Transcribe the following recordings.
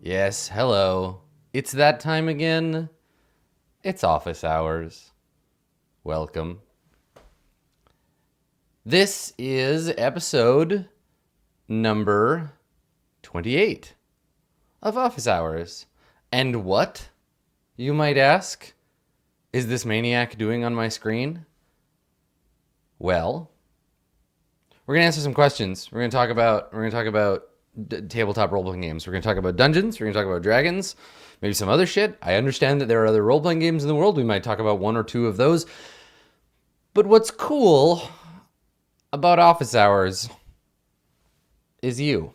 Yes, hello. It's that time again. It's office hours. Welcome. This is episode number 28 of Office Hours. And what, you might ask, is this maniac doing on my screen? Well, we're going to answer some questions. We're going to talk about tabletop role-playing games. We're going to talk about dungeons. We're going to talk about dragons, maybe some other shit. I understand that there are other role-playing games in the world. We might talk about one or two of those. But what's cool about Office Hours is you.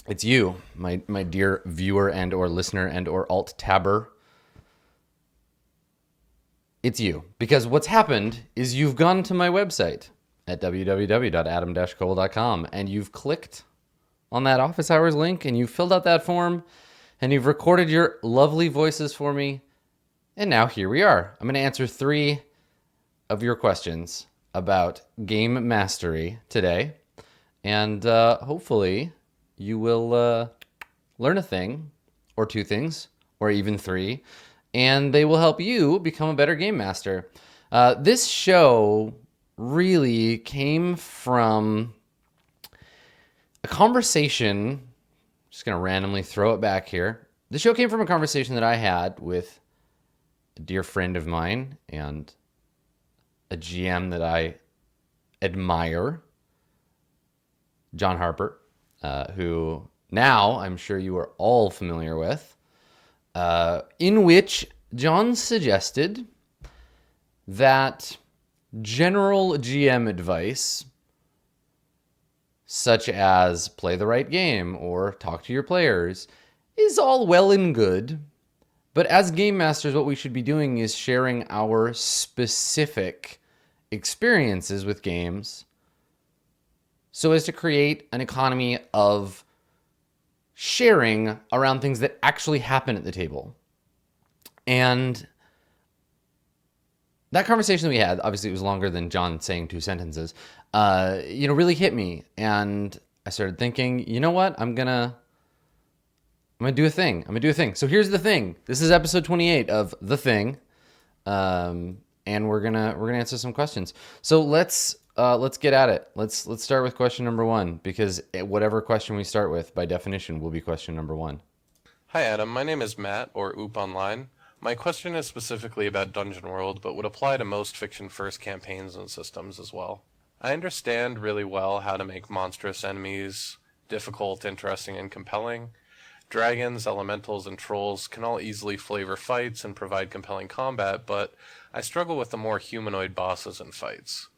It's you, my dear viewer and or listener and or alt-tabber. It's you. Because what's happened is you've gone to my website at www.adam-cole.com and you've clicked on that Office Hours link and you've filled out that form and you've recorded your lovely voices for me. And now here we are. I'm going to answer 3 of your questions about game mastery today. And hopefully you will learn a thing or 2 things or even 3, and they will help you become a better game master. This show really came from a conversation. Just going to randomly throw it back here. The show came from a conversation that I had with a dear friend of mine and a GM that I admire, John Harper, who now I'm sure you are all familiar with, in which John suggested that general GM advice, such as play the right game or talk to your players, is all well and good. But as game masters, what we should be doing is sharing our specific experiences with games so as to create an economy of sharing around things that actually happen at the table. And that conversation that we had, obviously it was longer than John saying 2 sentences, really hit me. And I started thinking, you know what? I'm gonna do a thing. So here's the thing. This is episode 28 of The Thing. And we're gonna answer some questions. So let's get at it. Let's start with question number 1, because whatever question we start with, by definition, will be question number 1. Hi Adam, my name is Matt, or Oop Online. My question is specifically about Dungeon World, but would apply to most fiction-first campaigns and systems as well. I understand really well how to make monstrous enemies difficult, interesting, and compelling. Dragons, elementals, and trolls can all easily flavor fights and provide compelling combat, but I struggle with the more humanoid bosses and fights.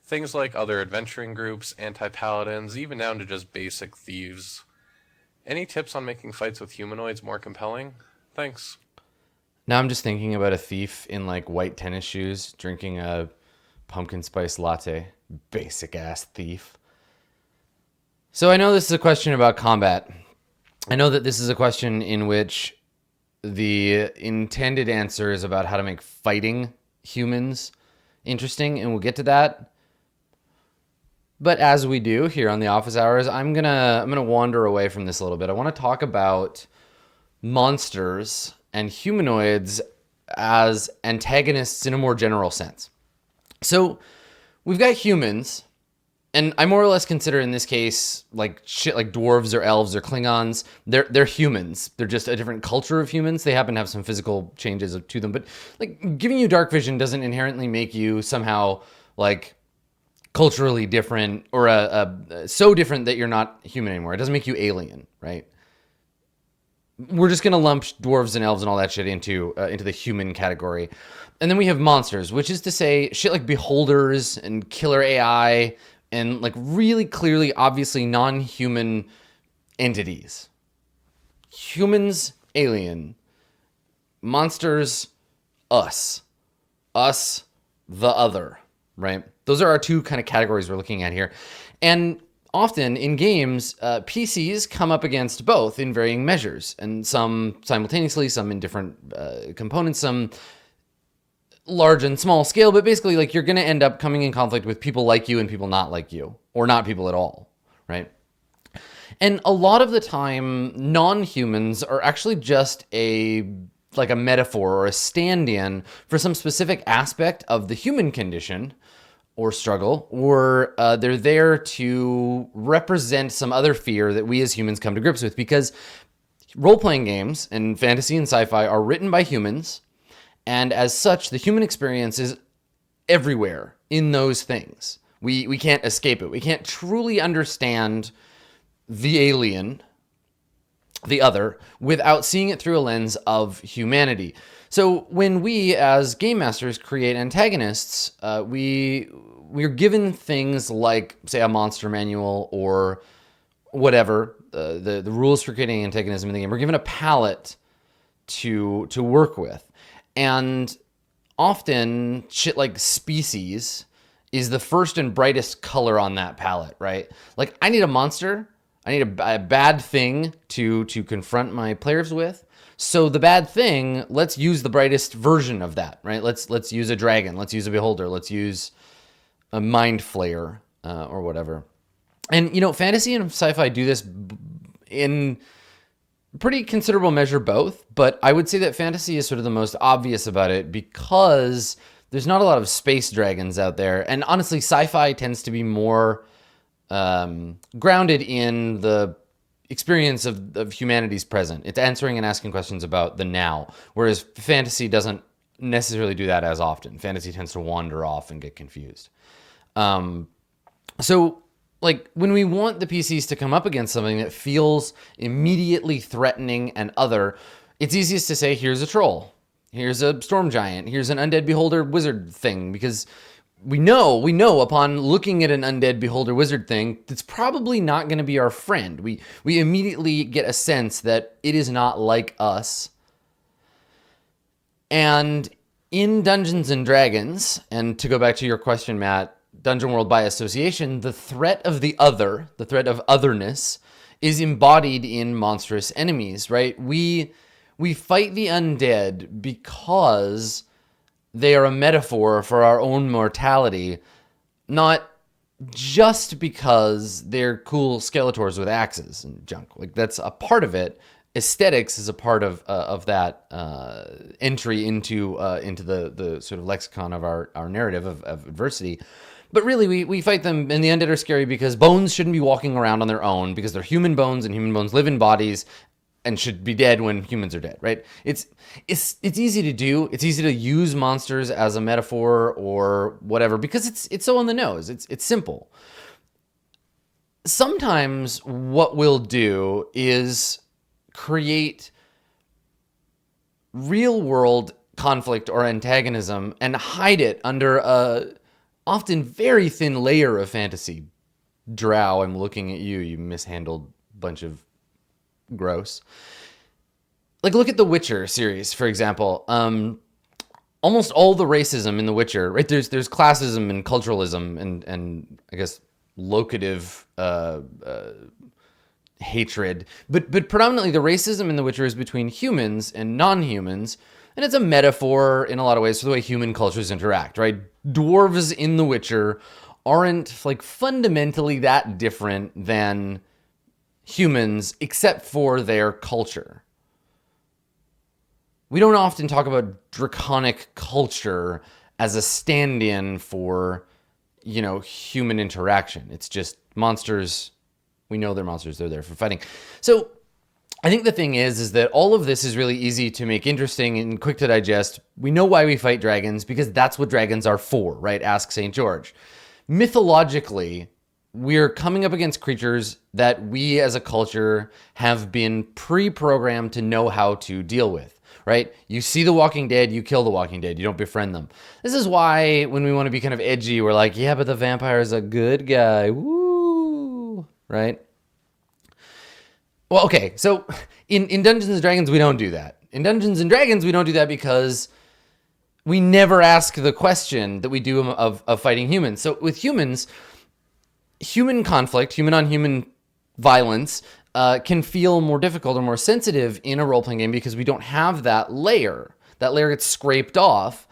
Things like other adventuring groups, anti-paladins, even down to just basic thieves. Any tips on making fights with humanoids more compelling? Thanks. Now I'm just thinking about a thief in like white tennis shoes drinking a pumpkin spice latte. Basic ass thief. So I know this is a question about combat. I know that this is a question in which the intended answer is about how to make fighting humans interesting, and we'll get to that. But as we do here on the Office Hours, I'm gonna wander away from this a little bit. I want to talk about monsters and humanoids as antagonists in a more general sense. So we've got humans, and I more or less consider in this case like shit like dwarves or elves or Klingons. They're humans. They're just a different culture of humans. They happen to have some physical changes to them, but like giving you dark vision doesn't inherently make you somehow like culturally different or so different that you're not human anymore. It doesn't make you alien, right? We're just gonna lump dwarves and elves and all that shit into the human category. And then we have monsters, which is to say shit like beholders and killer AI and like really clearly, obviously non-human entities. Humans, alien. Monsters, us. Us, the other, right? Those are our 2 kind of categories we're looking at here. And often in games, PCs come up against both in varying measures, and some simultaneously, some in different components, some large and small scale, but basically like you're going to end up coming in conflict with people like you and people not like you, or not people at all, right? And a lot of the time, non-humans are actually just like a metaphor or a stand-in for some specific aspect of the human condition or struggle, or they're there to represent some other fear that we as humans come to grips with. Because role-playing games and fantasy and sci-fi are written by humans, and as such, the human experience is everywhere in those things. We can't escape it. We can't truly understand the alien, the other, without seeing it through a lens of humanity. So when we, as game masters, create antagonists, we're given things like, say, a monster manual or whatever, the rules for creating antagonism in the game. We're given a palette to work with. And often, shit like species is the first and brightest color on that palette, right? Like, I need a monster. I need a bad thing to confront my players with. So the bad thing, let's use the brightest version of that, right? Let's use a dragon. Let's use a beholder. Let's use a mind flayer or whatever. And, fantasy and sci-fi do this in pretty considerable measure both, but I would say that fantasy is sort of the most obvious about it because there's not a lot of space dragons out there. And honestly, sci-fi tends to be more grounded in the experience of humanity's present. It's answering and asking questions about the now, whereas fantasy doesn't necessarily do that as often. Fantasy tends to wander off and get confused. So, like, when we want the PCs to come up against something that feels immediately threatening and other, it's easiest to say, here's a troll, here's a storm giant, here's an undead beholder wizard thing, because we know upon looking at an undead beholder wizard thing, it's probably not going to be our friend. We immediately get a sense that it is not like us. And in Dungeons and Dragons, and to go back to your question, Matt, Dungeon World by association, the threat of the other, the threat of otherness, is embodied in monstrous enemies, right? We fight the undead because they are a metaphor for our own mortality, not just because they're cool Skeletors with axes and junk. Like, that's a part of it. Aesthetics is a part of that entry into the sort of lexicon of our narrative of adversity. But really, we fight them, and the undead are scary because bones shouldn't be walking around on their own because they're human bones, and human bones live in bodies and should be dead when humans are dead, right? It's easy to do. It's easy to use monsters as a metaphor or whatever because it's so on the nose. It's simple. Sometimes what we'll do is create real world conflict or antagonism and hide it under a often very thin layer of fantasy. Drow, I'm looking at you, you mishandled bunch of gross. Like, look at the Witcher series, for example. Almost all the racism in The Witcher, right? There's classism and culturalism and I guess locative hatred, but predominantly the racism in The Witcher is between humans and non-humans, and it's a metaphor in a lot of ways for the way human cultures interact, right? Dwarves in The Witcher aren't like fundamentally that different than humans except for their culture. We don't often talk about draconic culture as a stand-in for, human interaction. It's just monsters. We know they're monsters. They're there for fighting. So I think the thing is that all of this is really easy to make interesting and quick to digest. We know why we fight dragons because that's what dragons are for, right? Ask St. George. Mythologically, we're coming up against creatures that we as a culture have been pre-programmed to know how to deal with, right? You see The Walking Dead, you kill The Walking Dead, you don't befriend them. This is why when we want to be kind of edgy, we're like, yeah, but the vampire's a good guy, woo, right? Well, okay, so in Dungeons and Dragons, we don't do that. In Dungeons and Dragons, we don't do that because we never ask the question that we do of fighting humans. So with humans, human conflict, human on human violence can feel more difficult or more sensitive in a role-playing game because we don't have that layer. That layer gets scraped off,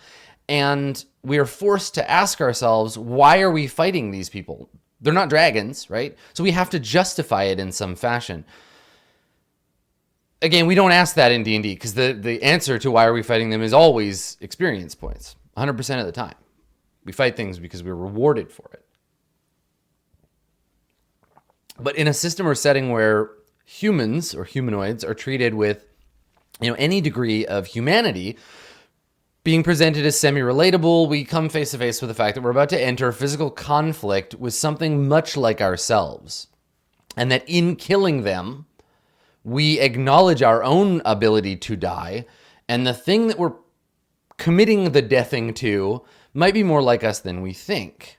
and we are forced to ask ourselves, why are we fighting these people? They're not dragons, right? So we have to justify it in some fashion. Again, we don't ask that in D&D because the answer to why are we fighting them is always experience points, 100% of the time. We fight things because we're rewarded for it. But in a system or setting where humans or humanoids are treated with, any degree of humanity, being presented as semi-relatable, we come face to face with the fact that we're about to enter physical conflict with something much like ourselves. And that in killing them, we acknowledge our own ability to die, and the thing that we're committing the deathing to might be more like us than we think.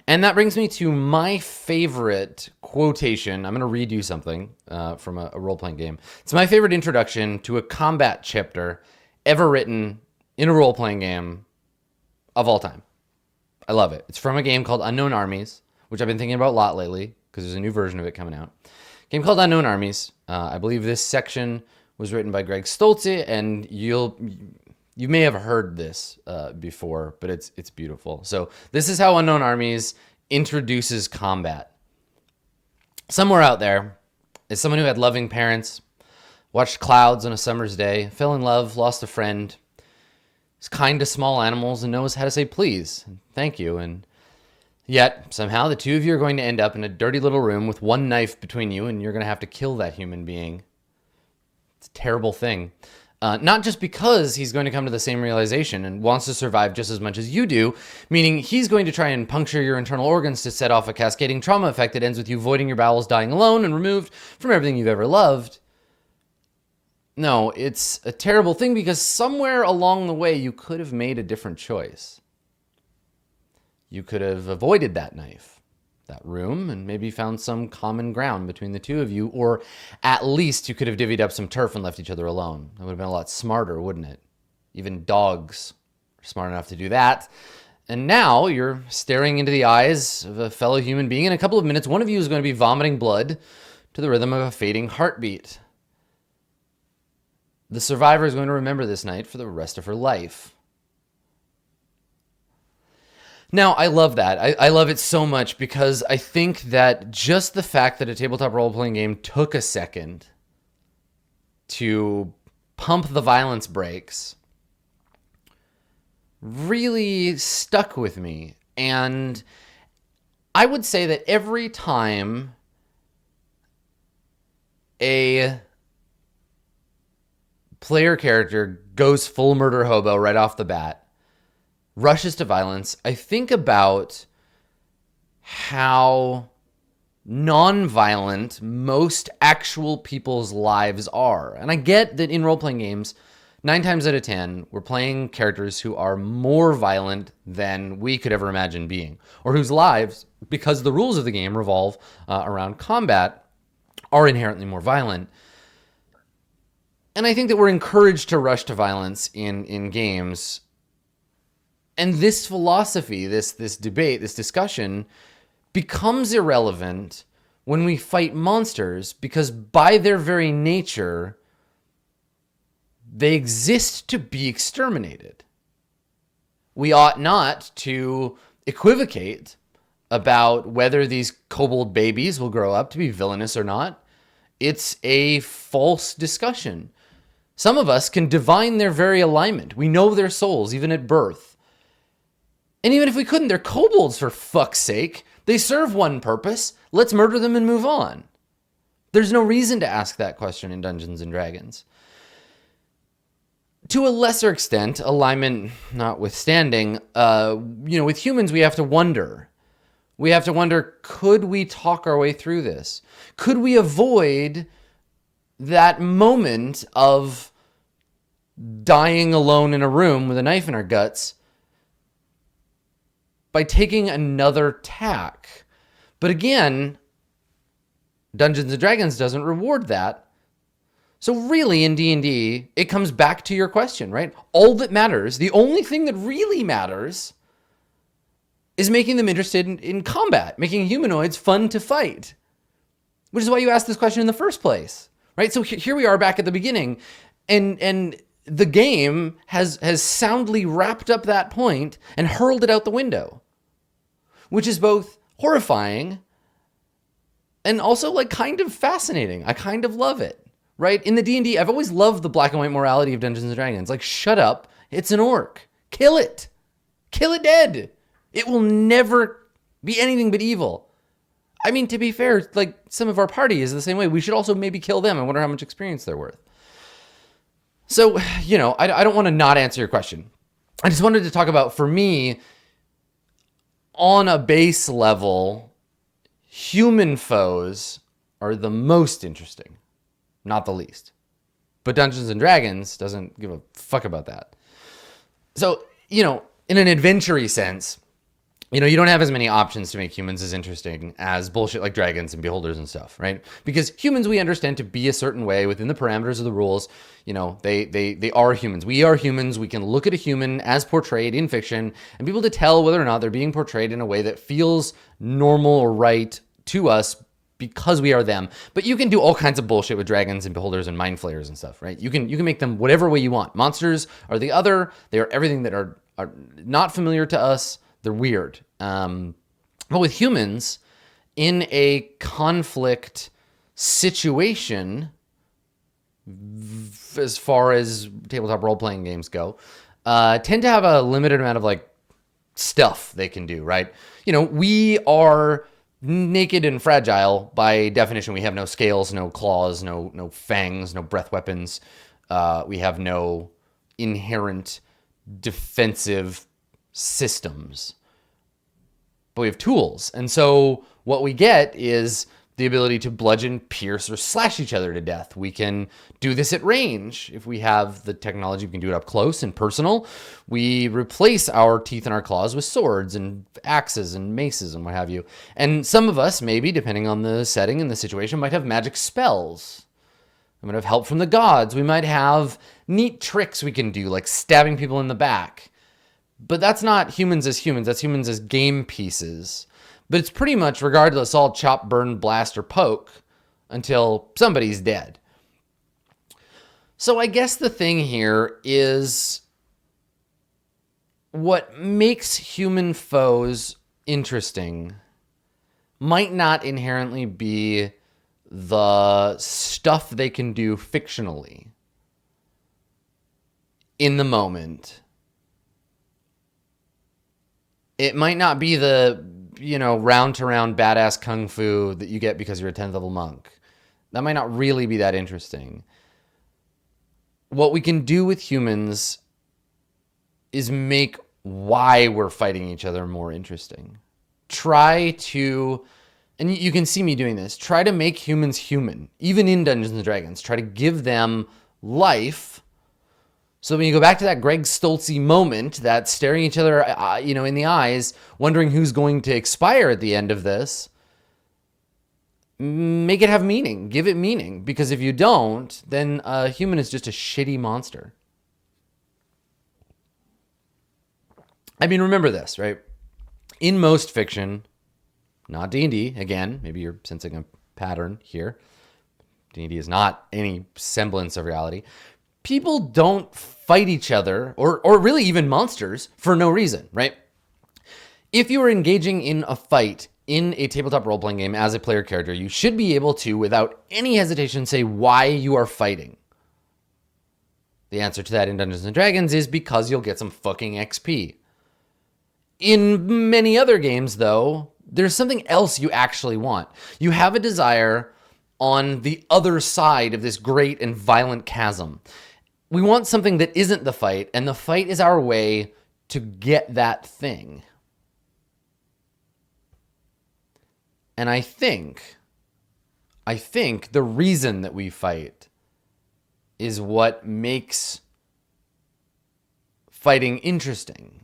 And that brings me to my favorite quotation. I'm going to read you something from a role-playing game. It's my favorite introduction to a combat chapter ever written in a role-playing game of all time. I love it. It's from a game called Unknown Armies, which I've been thinking about a lot lately because there's a new version of it coming out. Game called Unknown Armies. I believe this section was written by Greg Stolze, and you may have heard this before, but it's beautiful. So this is how Unknown Armies introduces combat. Somewhere out there is someone who had loving parents, watched clouds on a summer's day, fell in love, lost a friend, is kind to small animals, and knows how to say please and thank you. And yet, somehow, the two of you are going to end up in a dirty little room with one knife between you, and you're going to have to kill that human being. It's a terrible thing. Not just because he's going to come to the same realization and wants to survive just as much as you do, meaning he's going to try and puncture your internal organs to set off a cascading trauma effect that ends with you voiding your bowels, dying alone, and removed from everything you've ever loved. No, it's a terrible thing because somewhere along the way you could have made a different choice. You could have avoided that knife, that room, and maybe found some common ground between the two of you, or at least you could have divvied up some turf and left each other alone. That would have been a lot smarter, wouldn't it? Even dogs are smart enough to do that. And now you're staring into the eyes of a fellow human being. In a couple of minutes, one of you is going to be vomiting blood to the rhythm of a fading heartbeat. The survivor is going to remember this night for the rest of her life. Now, I love that. I love it so much because I think that just the fact that a tabletop role-playing game took a second to pump the violence brakes really stuck with me. And I would say that every time a player character goes full murder hobo right off the bat, rushes to violence, I think about how non-violent most actual people's lives are. And I get that in role-playing games, 9 times out of 10, we're playing characters who are more violent than we could ever imagine being, or whose lives, because the rules of the game revolve around combat, are inherently more violent. And I think that we're encouraged to rush to violence in games. And this philosophy, this debate, this discussion becomes irrelevant when we fight monsters because by their very nature, they exist to be exterminated. We ought not to equivocate about whether these kobold babies will grow up to be villainous or not. It's a false discussion. Some of us can divine their very alignment. We know their souls, even at birth. And even if we couldn't, they're kobolds, for fuck's sake. They serve one purpose. Let's murder them and move on. There's no reason to ask that question in Dungeons and Dragons. To a lesser extent, alignment notwithstanding, with humans, we have to wonder. We have to wonder, could we talk our way through this? Could we avoid that moment of dying alone in a room with a knife in our guts by taking another tack? But again, Dungeons and Dragons doesn't reward that. So really in D&D, it comes back to your question, right? All that matters, the only thing that really matters is making them interested in combat, making humanoids fun to fight, which is why you asked this question in the first place, right? So here we are back at the beginning, and the game has soundly wrapped up that point and hurled it out the window, which is both horrifying and also like kind of fascinating. I kind of love it, right? In the D&D, I've always loved the black and white morality of Dungeons and Dragons. Like, shut up. It's an orc. Kill it. Kill it dead. It will never be anything but evil. I mean, to be fair, like some of our party is the same way. We should also maybe kill them. I wonder how much experience they're worth. So, you know, I don't want to not answer your question. I just wanted to talk about, for me, on a base level, human foes are the most interesting, not the least. But Dungeons and Dragons doesn't give a fuck about that. So, you know, in an adventure-y sense, you know, you don't have as many options to make humans as interesting as bullshit like dragons and beholders and stuff, right? Because humans we understand to be a certain way within the parameters of the rules. You know, they are humans. We are humans. We can look at a human as portrayed in fiction and be able to tell whether or not they're being portrayed in a way that feels normal or right to us because we are them. But you can do all kinds of bullshit with dragons and beholders and mind flayers and stuff, right? You can make them whatever way you want. Monsters are the other. They are everything that are not familiar to us. They're weird. But with humans, in a conflict situation, as far as tabletop role-playing games go, tend to have a limited amount of like stuff they can do, right? You know, we are naked and fragile by definition. We have no scales, no claws, no fangs, no breath weapons. We have no inherent defensive systems, but we have tools. And so what we get is the ability to bludgeon, pierce, or slash each other to death. We can do this at range. If we have the technology, we can do it up close and personal. We replace our teeth and our claws with swords and axes and maces and what have you. And some of us, maybe, depending on the setting and the situation, might have magic spells. We might have help from the gods. We might have neat tricks we can do, like stabbing people in the back. But that's not humans as humans. That's humans as game pieces. But it's pretty much, regardless, all chop, burn, blast, or poke until somebody's dead. So I guess the thing here is what makes human foes interesting might not inherently be the stuff they can do fictionally in the moment. It might not be the, you know, round to round badass kung fu that you get because you're a 10th level monk. That might not really be that interesting. What we can do with humans is make why we're fighting each other more interesting. Try to, and you can see me doing this, try to make humans human, even in Dungeons and Dragons. Try to give them life. So when you go back to that Greg Stoltzy moment, that staring each other, you know, in the eyes, wondering who's going to expire at the end of this, make it have meaning. Give it meaning. Because if you don't, then a human is just a shitty monster. I mean, remember this, right? In most fiction, not D&D, again, maybe you're sensing a pattern here. D&D is not any semblance of reality. People don't fight each other, or really even monsters, for no reason, right? If you are engaging in a fight in a tabletop role-playing game as a player character, you should be able to, without any hesitation, say why you are fighting. The answer to that in Dungeons & Dragons is because you'll get some fucking XP. In many other games, though, there's something else you actually want. You have a desire on the other side of this great and violent chasm. We want something that isn't the fight, and the fight is our way to get that thing. And I think the reason that we fight is what makes fighting interesting.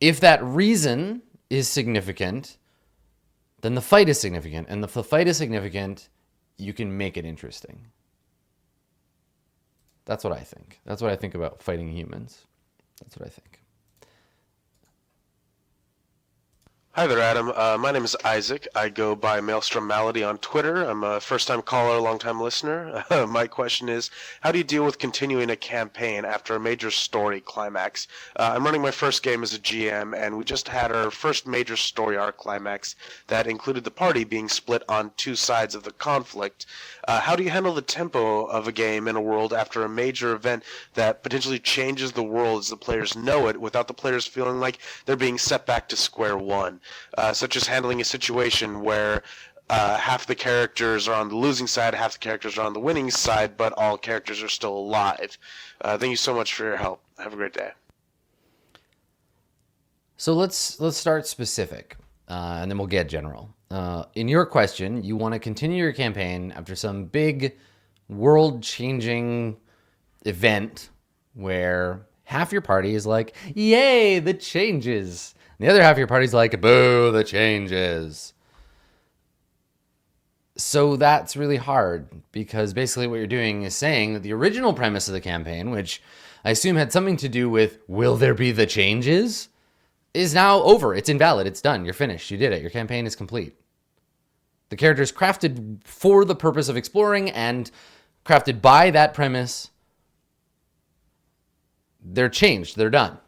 If that reason is significant, then the fight is significant. And if the fight is significant, you can make it interesting. That's what I think. That's what I think about fighting humans. That's what I think. Hi there, Adam. My name is Isaac. I go by Maelstrom Malady on Twitter. I'm a first-time caller, long-time listener. My question is, how do you deal with continuing a campaign after a major story climax? I'm running my first game as a GM, and we just had our first major story arc climax that included the party being split on two sides of the conflict. How do you handle the tempo of a game in a world after a major event that potentially changes the world as the players know it without the players feeling like they're being set back to square one? Such as handling a situation where half the characters are on the losing side, half the characters are on the winning side, but all characters are still alive. Thank you so much for your help. Have a great day. So let's start specific, and then we'll get general. In your question, you want to continue your campaign after some big world-changing event where half your party is like, yay, the changes. And the other half of your party's like, boo, the changes. So that's really hard because basically what you're doing is saying that the original premise of the campaign, which I assume had something to do with, will there be the changes, is now over. It's invalid. It's done. You're finished. You did it. Your campaign is complete. The characters crafted for the purpose of exploring and crafted by that premise, they're changed. They're done.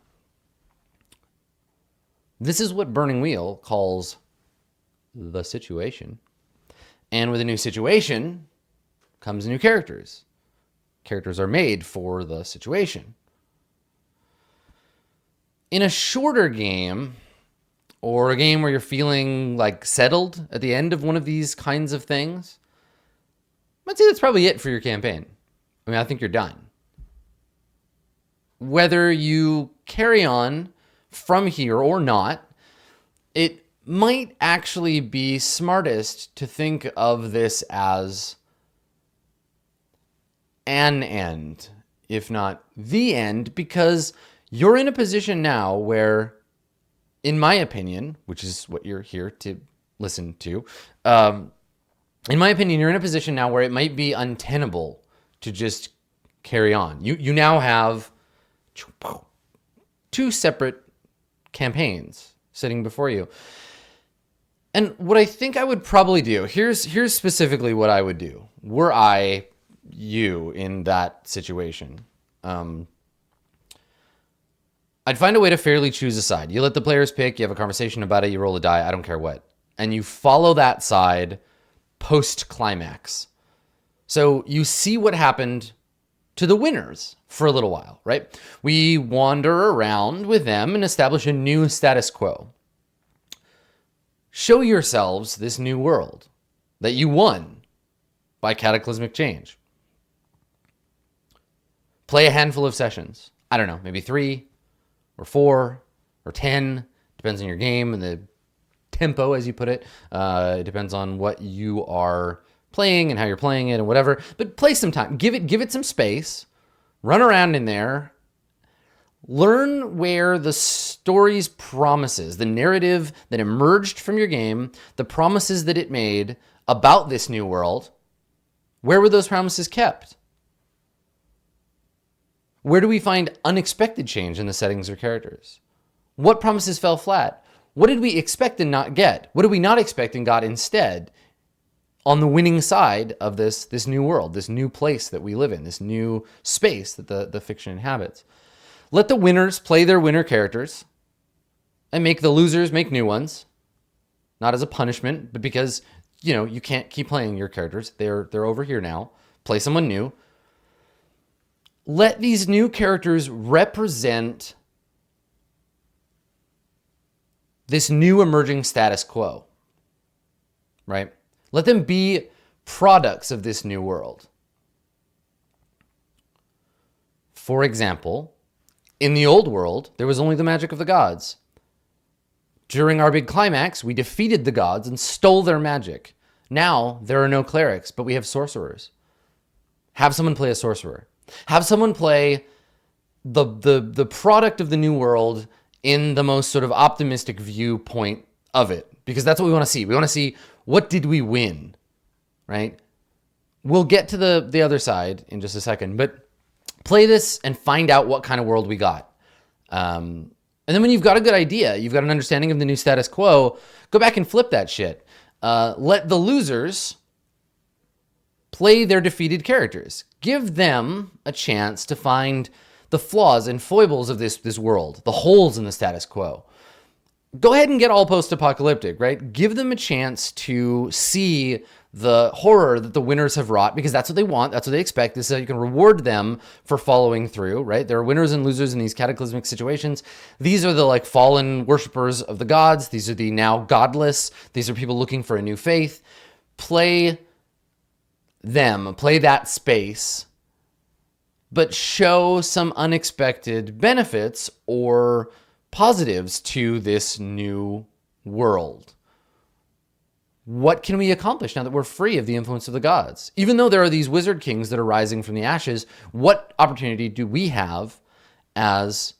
This is what Burning Wheel calls the situation. And with a new situation comes new characters. Characters are made for the situation. In a shorter game, or a game where you're feeling like settled at the end of one of these kinds of things, I'd say that's probably it for your campaign. I mean, I think you're done. Whether you carry on from here or not, it might actually be smartest to think of this as an end, if not the end, because you're in a position now where, in my opinion, which is what you're here to listen to, in my opinion, you're in a position now where it might be untenable to just carry on. You now have two separate campaigns sitting before you. And what I think I would probably do, here's specifically what I would do, were I you in that situation. I'd find a way to fairly choose a side. You let the players pick, you have a conversation about it, you roll a die, I don't care what. And you follow that side post-climax. So you see what happened to the winners for a little while, right? We wander around with them and establish a new status quo. Show yourselves this new world that you won by cataclysmic change. Play a handful of sessions. I don't know, maybe 3 or 4 or 10. Depends on your game and the tempo, as you put it. It depends on what you are playing and how you're playing it and whatever. But play some time. Give it some space. Run around in there. Learn where the story's promises, the narrative that emerged from your game, the promises that it made about this new world, where were those promises kept? Where do we find unexpected change in the settings or characters? What promises fell flat? What did we expect and not get? What did we not expect and got instead on the winning side of this new world, this new place that we live in, this new space that the fiction inhabits? Let the winners play their winner characters and make the losers make new ones. Not as a punishment, but because, you can't keep playing your characters. They're over here now. Play someone new. Let these new characters represent this new emerging status quo, right? Let them be products of this new world. For example, in the old world, there was only the magic of the gods. During our big climax, we defeated the gods and stole their magic. Now, there are no clerics, but we have sorcerers. Have someone play a sorcerer. Have someone play the product of the new world in the most sort of optimistic viewpoint of it. Because that's what we want to see. We want to see, what did we win, right? We'll get to the other side in just a second, but play this and find out what kind of world we got. And And then when you've got a good idea, you've got an understanding of the new status quo, go back and flip that shit. Let the losers play their defeated characters. Give them a chance to find the flaws and foibles of this world, the holes in the status quo. Go ahead and get all post-apocalyptic, right? Give them a chance to see the horror that the winners have wrought, because that's what they want. That's what they expect. This is how you can reward them for following through, right? There are winners and losers in these cataclysmic situations. These are the like fallen worshipers of the gods. These are the now godless. These are people looking for a new faith. Play them, play that space, but show some unexpected benefits or positives to this new world. What can we accomplish now that we're free of the influence of the gods? Even though there are these wizard kings that are rising from the ashes, what opportunity do we have as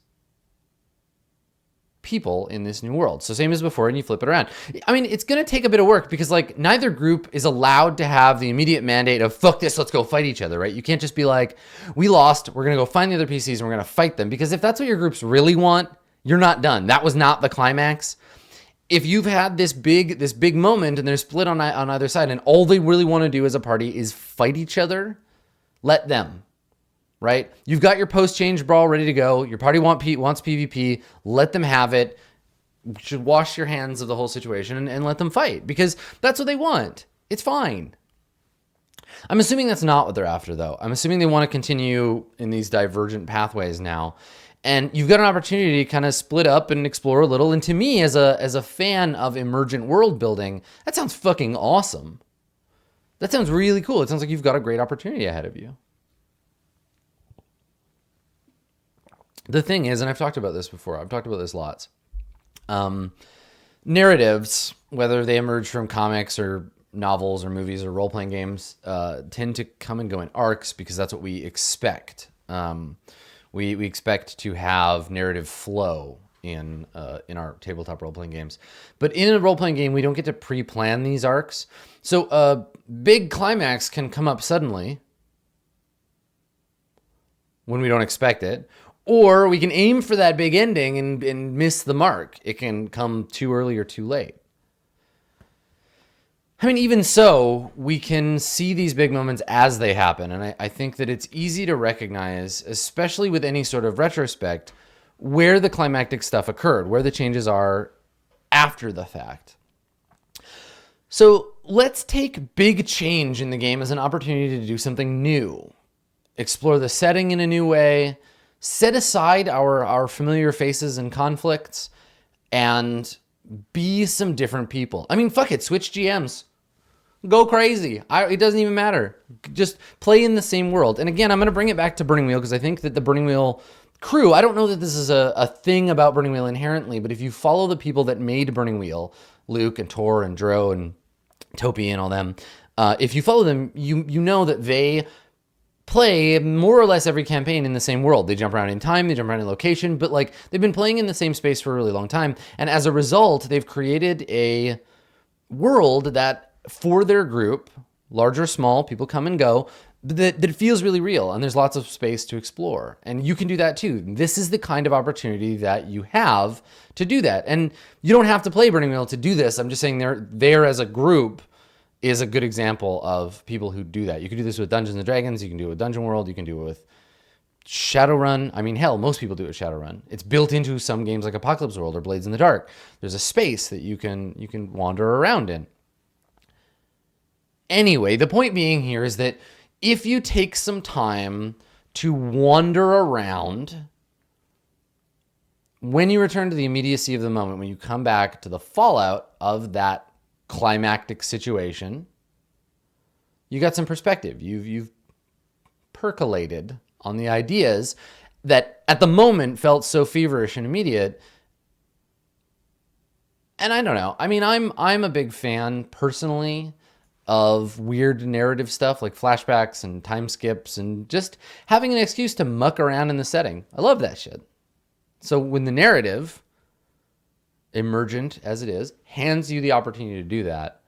people in this new world? So same as before, and you flip it around. I mean, it's going to take a bit of work because like neither group is allowed to have the immediate mandate of fuck this, let's go fight each other, right? You can't just be like, we lost, we're going to go find the other PCs and we're going to fight them, because if that's what your groups really want, you're not done. That was not the climax. If you've had this big moment and they're split on either side and all they really want to do as a party is fight each other, let them, right? You've got your post-change brawl ready to go. Your party wants PvP. Let them have it. You should wash your hands of the whole situation and let them fight, because that's what they want. It's fine. I'm assuming that's not what they're after, though. I'm assuming they want to continue in these divergent pathways now. And you've got an opportunity to kind of split up and explore a little. And to me, as a fan of emergent world building, that sounds fucking awesome. That sounds really cool. It sounds like you've got a great opportunity ahead of you. The thing is, and I've talked about this before, I've talked about this lots. Narratives, whether they emerge from comics or novels or movies or role-playing games, tend to come and go in arcs because that's what we expect. We expect to have narrative flow in our tabletop role-playing games. But in a role-playing game, we don't get to pre-plan these arcs. So a big climax can come up suddenly when we don't expect it. Or we can aim for that big ending and miss the mark. It can come too early or too late. I mean, even so, we can see these big moments as they happen. And I think that it's easy to recognize, especially with any sort of retrospect, where the climactic stuff occurred, where the changes are after the fact. So let's take big change in the game as an opportunity to do something new. Explore the setting in a new way, set aside our familiar faces and conflicts, and be some different people. I mean, fuck it, switch GMs. Go crazy. It doesn't even matter. Just play in the same world. And again, I'm going to bring it back to Burning Wheel because I think that the Burning Wheel crew, I don't know that this is a thing about Burning Wheel inherently, but if you follow the people that made Burning Wheel, Luke and Tor and Dro and Topi and all them, if you follow them, you know that they play more or less every campaign in the same world. They jump around in time, they jump around in location, but like they've been playing in the same space for a really long time. And as a result, they've created a world that for their group, large or small, people come and go, that feels really real, and there's lots of space to explore. And you can do that too. This is the kind of opportunity that you have to do that. And you don't have to play Burning Wheel to do this. I'm just saying they're as a group is a good example of people who do that. You can do this with Dungeons and Dragons, you can do it with Dungeon World, you can do it with Shadowrun. I mean, hell, most people do it with Shadowrun. It's built into some games like Apocalypse World or Blades in the Dark. There's a space that you can wander around in. Anyway, the point being here is that if you take some time to wander around, when you return to the immediacy of the moment, when you come back to the fallout of that climactic situation, you got some perspective. You've percolated on the ideas that at the moment felt so feverish and immediate. And I don't know. I mean, I'm a big fan personally of weird narrative stuff like flashbacks and time skips and just having an excuse to muck around in the setting. I love that shit. So when the narrative, emergent as it is, hands you the opportunity to do that,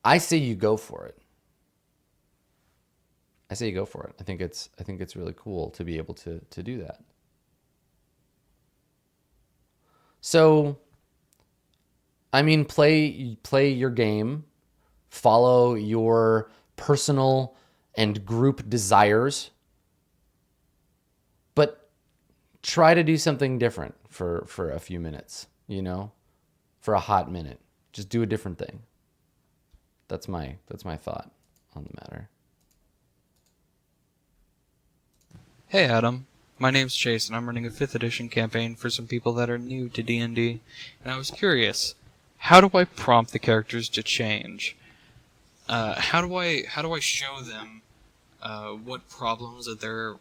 I say you go for it. I think it's really cool to be able to do that. So, I mean, play your game, follow your personal and group desires, but try to do something different for a few minutes, for a hot minute. Just do a different thing. That's my thought on the matter. Hey Adam, my name's Chase and I'm running a 5th edition campaign for some people that are new to D&D, and I was curious, how do I prompt the characters to change? How do I show them what problems that their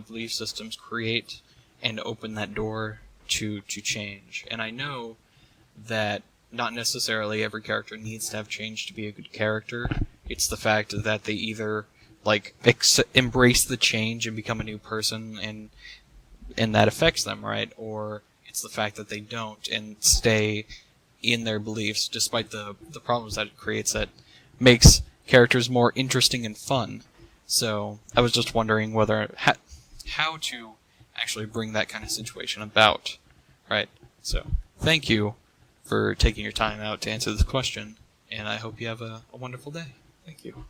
belief systems create and open that door to change? And I know that not necessarily every character needs to have change to be a good character. It's the fact that they either embrace the change and become a new person, and that affects them, right? Or it's the fact that they don't and stay in their beliefs despite the problems that it creates that makes characters more interesting and fun. So I was just wondering how to actually bring that kind of situation about, right? So thank you for taking your time out to answer this question, and I hope you have a wonderful day. Thank you.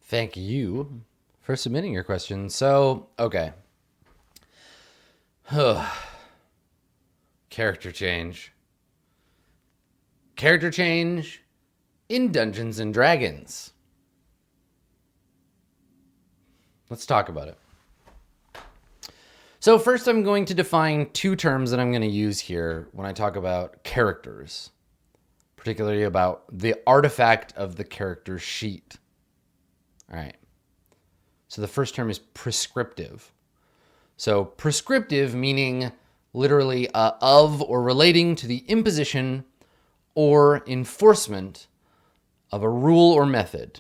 Thank you for submitting your question. So, okay. Character change. Character change in Dungeons and Dragons. Let's talk about it. So first I'm going to define two terms that I'm going to use here when I talk about characters, particularly about the artifact of the character sheet. All right. So the first term is prescriptive. So prescriptive meaning literally of or relating to the imposition or enforcement of a rule or method.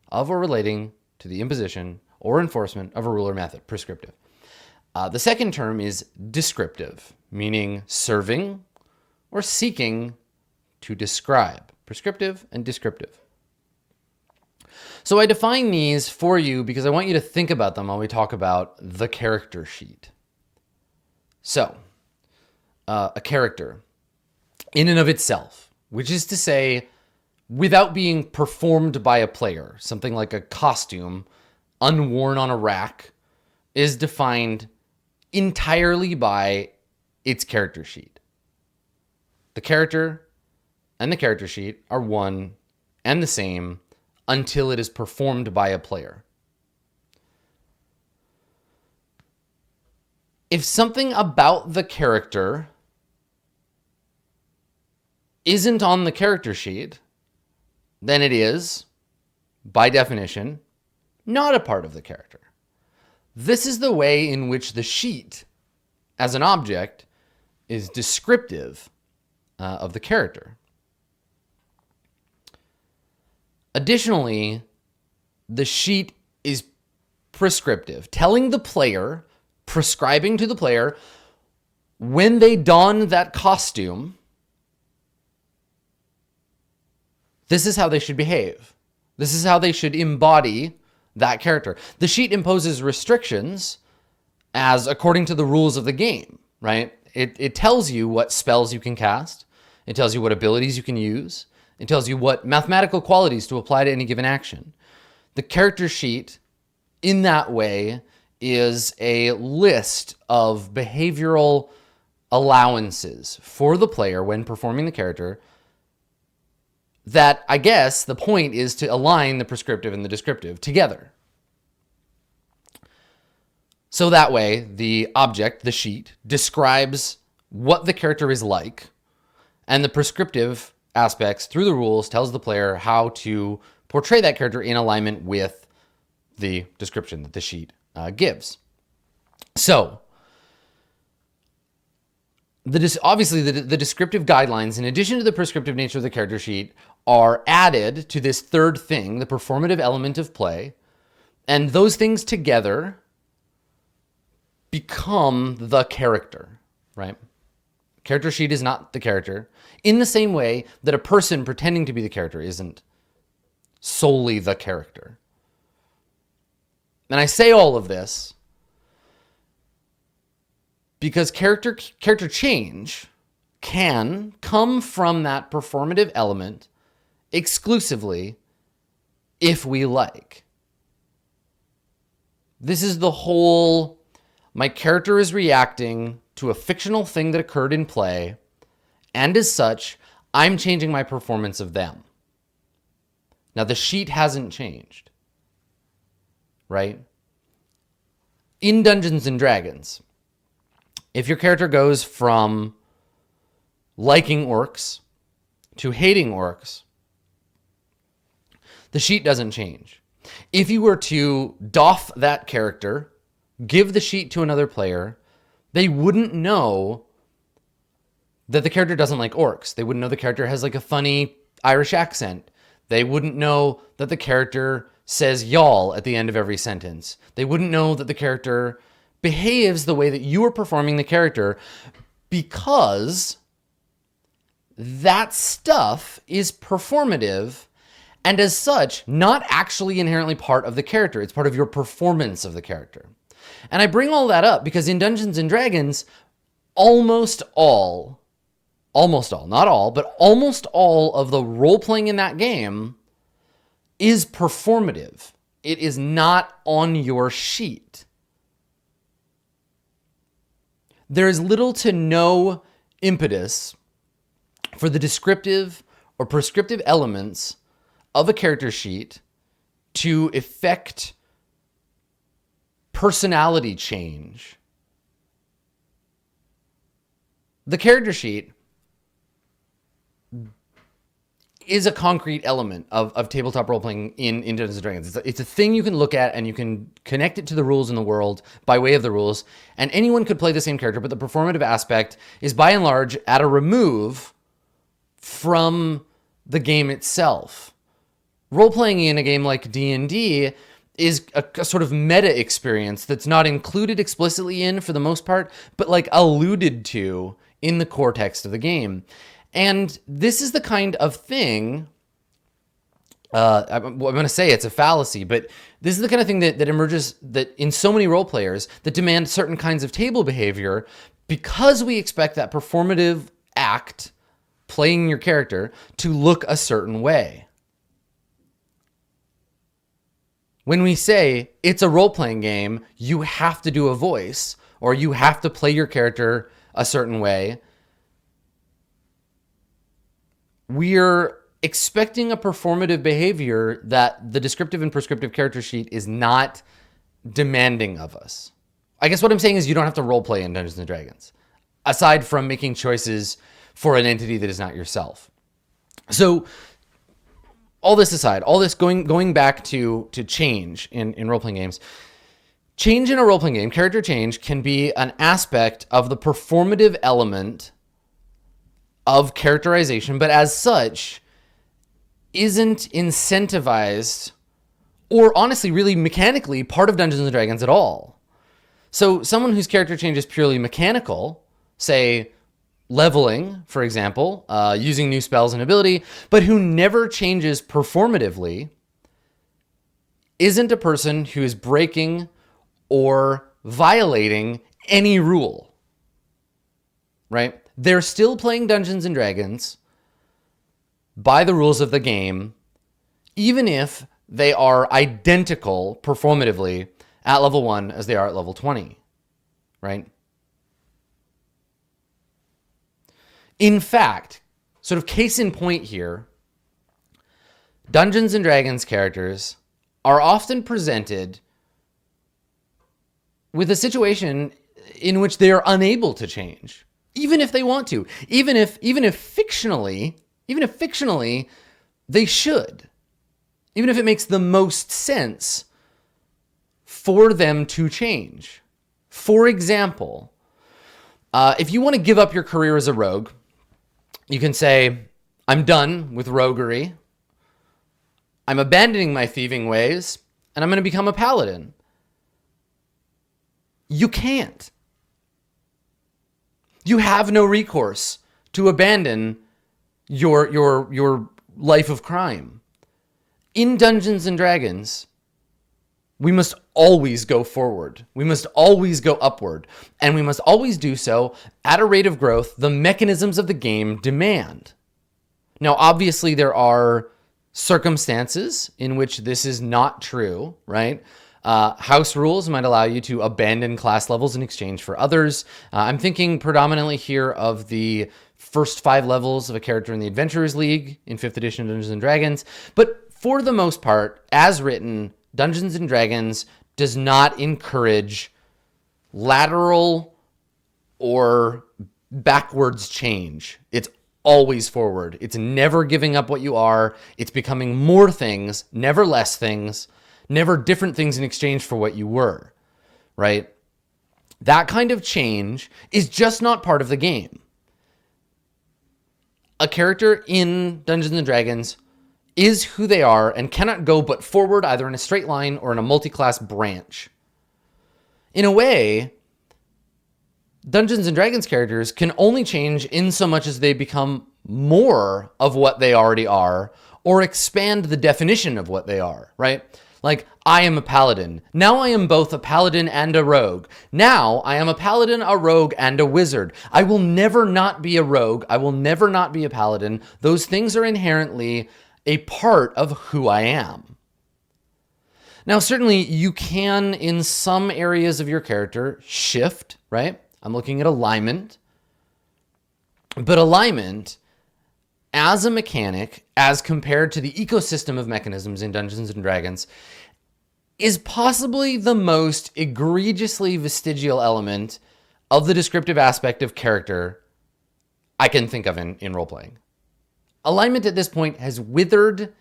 Of or relating to the imposition or enforcement of a rule or method. Prescriptive. The second term is descriptive, meaning serving or seeking to describe. Prescriptive and descriptive. So I define these for you because I want you to think about them while we talk about the character sheet. So, a character in and of itself, which is to say, without being performed by a player, something like a costume unworn on a rack, is defined entirely by its character sheet. The character and the character sheet are one and the same until it is performed by a player. If something about the character isn't on the character sheet, then it is, by definition, not a part of the character. This is the way in which the sheet, as an object, is descriptive of the character. Additionally, the sheet is prescriptive, telling the player, prescribing to the player, when they don that costume, this is how they should behave. This is how they should embody that character. The sheet imposes restrictions as according to the rules of the game, right? It tells you what spells you can cast. It tells you what abilities you can use. It tells you what mathematical qualities to apply to any given action. The character sheet, in that way, is a list of behavioral allowances for the player when performing the character that, I guess, the point is to align the prescriptive and the descriptive together. So that way, the object, the sheet, describes what the character is like, and the prescriptive aspects through the rules tells the player how to portray that character in alignment with the description that the sheet gives. So, obviously the descriptive guidelines, in addition to the prescriptive nature of the character sheet, are added to this third thing, the performative element of play, and those things together become the character, right? Character sheet is not the character, in the same way that a person pretending to be the character isn't solely the character. And I say all of this because character change, can come from that performative element exclusively if we like. This is the whole, my character is reacting to a fictional thing that occurred in play, and as such, I'm changing my performance of them. Now, the sheet hasn't changed, right? In Dungeons and Dragons, if your character goes from liking orcs to hating orcs, the sheet doesn't change. If you were to doff that character, give the sheet to another player, they wouldn't know that the character doesn't like orcs. They wouldn't know the character has like a funny Irish accent. They wouldn't know that the character says y'all at the end of every sentence. They wouldn't know that the character behaves the way that you are performing the character, because that stuff is performative and as such not actually inherently part of the character. It's part of your performance of the character. And I bring all that up because in Dungeons and Dragons, almost all, not all, but almost all of the role-playing in that game is performative. It is not on your sheet. There is little to no impetus for the descriptive or prescriptive elements of a character sheet to effect personality change. The character sheet is a concrete element of tabletop role-playing in Dungeons & Dragons. It's a thing you can look at and you can connect it to the rules in the world by way of the rules, and anyone could play the same character, but the performative aspect is by and large at a remove from the game itself. Role-playing in a game like D&D is a sort of meta experience that's not included explicitly in, for the most part, but like alluded to in the core text of the game. And this is the kind of thing, I'm going to say it's a fallacy, but this is the kind of thing that emerges that in so many role players that demand certain kinds of table behavior because we expect that performative act, playing your character, to look a certain way. When we say it's a role-playing game, you have to do a voice or you have to play your character a certain way, we're expecting a performative behavior that the descriptive and prescriptive character sheet is not demanding of us. I guess what I'm saying is you don't have to roleplay in Dungeons & Dragons, aside from making choices for an entity that is not yourself. So all this aside, all this going back to change in role-playing games, change in a role-playing game, character change, can be an aspect of the performative element of characterization, but as such, isn't incentivized or honestly really mechanically part of Dungeons & Dragons at all. So someone whose character change is purely mechanical, say leveling, for example, using new spells and ability, but who never changes performatively, isn't a person who is breaking or violating any rule, right? They're still playing Dungeons & Dragons by the rules of the game, even if they are identical performatively at level 1 as they are at level 20, right? In fact, sort of case in point here, Dungeons & Dragons characters are often presented with a situation in which they are unable to change. Even if they want to, even if fictionally they should, even if it makes the most sense for them to change. For example, if you want to give up your career as a rogue, you can say, I'm done with roguery. I'm abandoning my thieving ways, and I'm going to become a paladin. You can't. You have no recourse to abandon your life of crime. In Dungeons & Dragons, We must always go forward. We must always go upward. And we must always do so at a rate of growth the mechanisms of the game demand. Now, obviously, there are circumstances in which this is not true, right? House rules might allow you to abandon class levels in exchange for others. I'm thinking predominantly here of the first 5 levels of a character in the Adventurers League in 5th edition Dungeons & Dragons. But for the most part, as written, Dungeons & Dragons does not encourage lateral or backwards change. It's always forward. It's never giving up what you are. It's becoming more things, never less things, never different things in exchange for what you were, right? That kind of change is just not part of the game. A character in Dungeons & Dragons is who they are and cannot go but forward either in a straight line or in a multi-class branch. In a way, Dungeons & Dragons characters can only change in so much as they become more of what they already are or expand the definition of what they are, right? Like, I am a paladin. Now I am both a paladin and a rogue. Now I am a paladin, a rogue, and a wizard. I will never not be a rogue. I will never not be a paladin. Those things are inherently a part of who I am. Now, certainly you can, in some areas of your character, shift, right? I'm looking at alignment. But alignment, as a mechanic, as compared to the ecosystem of mechanisms in Dungeons & Dragons, is possibly the most egregiously vestigial element of the descriptive aspect of character I can think of in role-playing. Alignment at this point has withered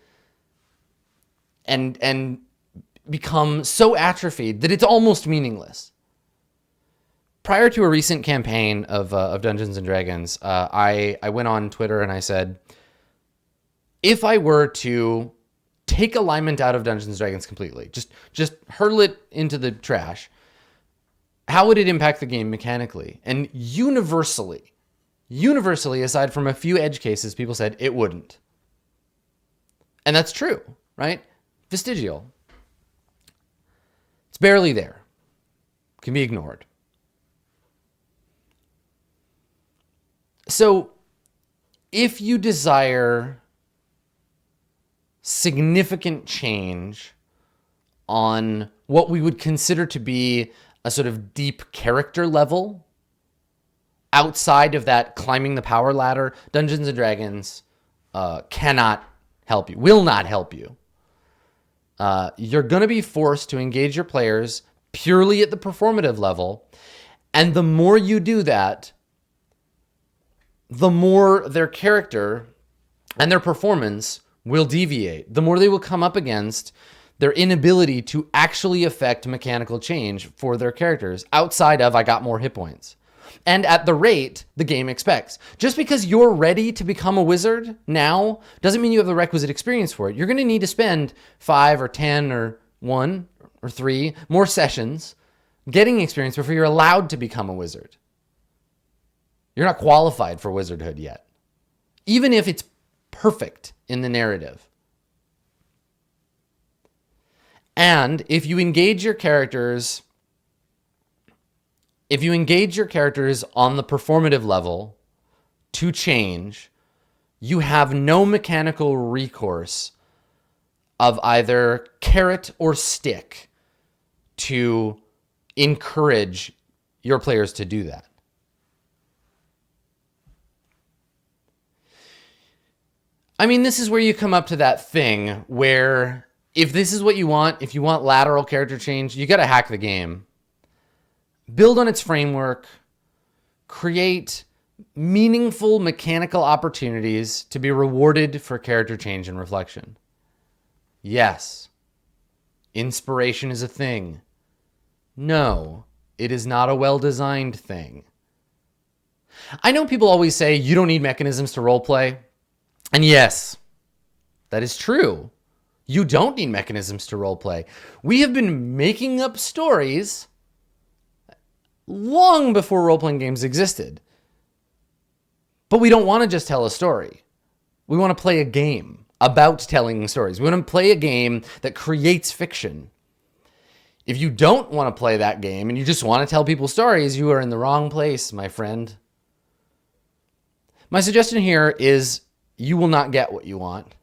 and become so atrophied that it's almost meaningless. Prior to a recent campaign of Dungeons & Dragons, I went on Twitter and I said, if I were to take alignment out of Dungeons & Dragons completely, just hurl it into the trash, how would it impact the game mechanically? And universally, aside from a few edge cases, people said it wouldn't. And that's true, right? Vestigial. It's barely there. Can be ignored. So, if you desire significant change on what we would consider to be a sort of deep character level, outside of that climbing the power ladder, Dungeons & Dragons cannot help you, will not help you. You're going to be forced to engage your players purely at the performative level, and the more you do that, the more their character and their performance will deviate. The more they will come up against their inability to actually affect mechanical change for their characters outside of, I got more hit points. And at the rate the game expects. Just because you're ready to become a wizard now doesn't mean you have the requisite experience for it. You're going to need to spend 5 or 10 or 1 or 3 more sessions getting experience before you're allowed to become a wizard. You're not qualified for wizardhood yet, even if it's perfect in the narrative. And if you engage your characters on the performative level to change, you have no mechanical recourse of either carrot or stick to encourage your players to do that. I mean, this is where you come up to that thing where if this is what you want, if you want lateral character change, you got to hack the game. Build on its framework, create meaningful mechanical opportunities to be rewarded for character change and reflection. Yes, inspiration is a thing. No, it is not a well-designed thing. I know people always say you don't need mechanisms to roleplay. And yes, that is true. You don't need mechanisms to roleplay. We have been making up stories long before role-playing games existed. But we don't want to just tell a story. We want to play a game about telling stories. We want to play a game that creates fiction. If you don't want to play that game and you just want to tell people stories, you are in the wrong place, my friend. My suggestion here is you will not get what you want.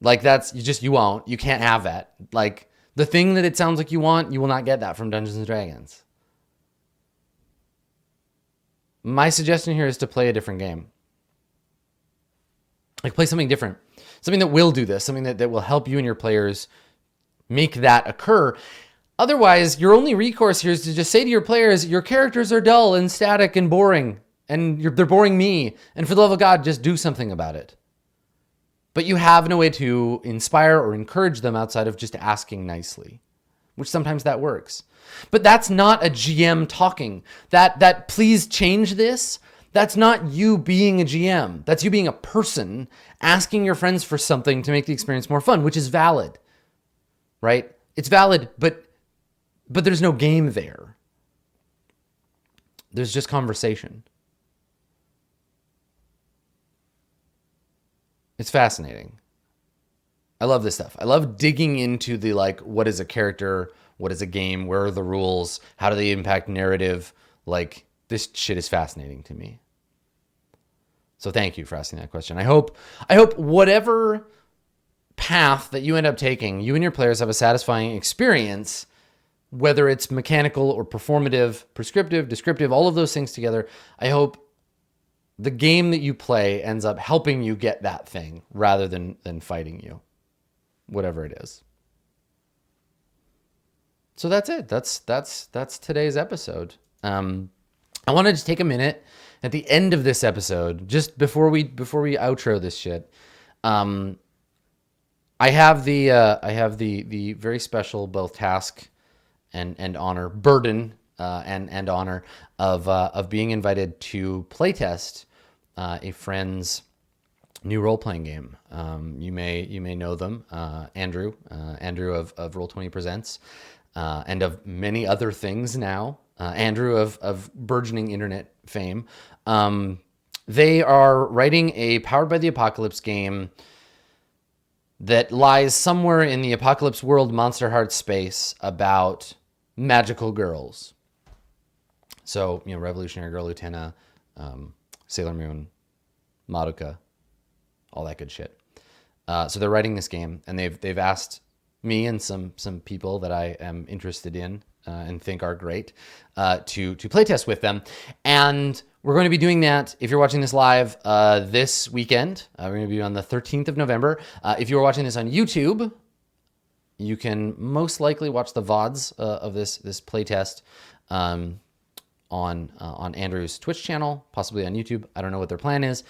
Like you won't. You can't have that. Like the thing that it sounds like you want, you will not get that from Dungeons and Dragons. My suggestion here is to play a different game. Like play something different. Something that will do this. Something that will help you and your players make that occur. Otherwise, your only recourse here is to just say to your players, your characters are dull and static and boring. And they're boring me. And for the love of God, just do something about it. But you have no way to inspire or encourage them outside of just asking nicely, which sometimes that works. But that's not a GM talking. That please change this. That's not you being a GM. That's you being a person asking your friends for something to make the experience more fun, which is valid, right? It's valid, but there's no game there. There's just conversation. It's fascinating. I love this stuff. I love digging into the what is a character? What is a game? Where are the rules? How do they impact narrative? Like, this shit is fascinating to me. So thank you for asking that question. I hope whatever path that you end up taking, you and your players have a satisfying experience, whether it's mechanical or performative, prescriptive, descriptive, all of those things together. I hope the game that you play ends up helping you get that thing rather than fighting you, whatever it is. So that's it. That's today's episode. I wanted to take a minute at the end of this episode, just before we outro this shit. I have the very special both task and honor, burden and honor of being invited to playtest a friend's new role-playing game. You may know them, Andrew of Roll20 Presents, and of many other things now. Andrew of burgeoning internet fame. They are writing a Powered by the Apocalypse game that lies somewhere in the Apocalypse World Monster Heart space about magical girls. So, Revolutionary Girl, Utena, Sailor Moon, Madoka, all that good shit. So they're writing this game, and they've asked me and some people that I am interested in and think are great to playtest with them. And we're going to be doing that, if you're watching this live, this weekend. We're going to be on the 13th of November. If you're watching this on YouTube, you can most likely watch the VODs of this playtest on Andrew's Twitch channel, possibly on YouTube. I don't know what their plan is.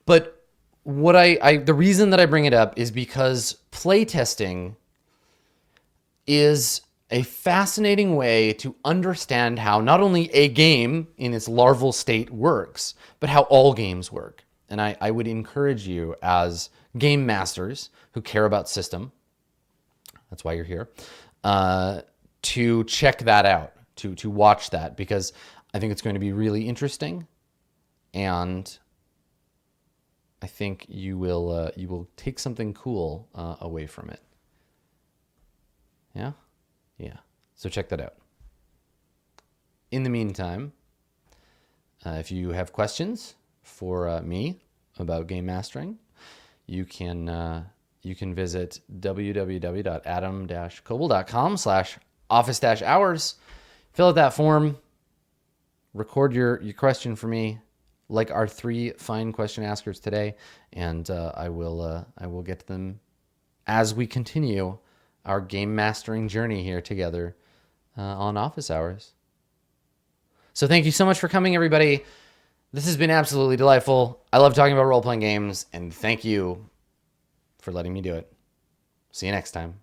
But the reason that I bring it up is because playtesting is a fascinating way to understand how not only a game in its larval state works, but how all games work. And I would encourage you as game masters who care about system, that's why you're here, to check that out, to watch that, because I think it's going to be really interesting, and I think you will take something cool away from it. Yeah? Yeah. So check that out. In the meantime, if you have questions for me about game mastering, you can visit www.adam-koble.com/office-hours. Fill out that form. Record your question for me, like our 3 fine question askers today, and I will get to them as we continue our game mastering journey here together on Office Hours. So thank you so much for coming, everybody. This has been absolutely delightful. I love talking about role-playing games, and thank you for letting me do it. See you next time.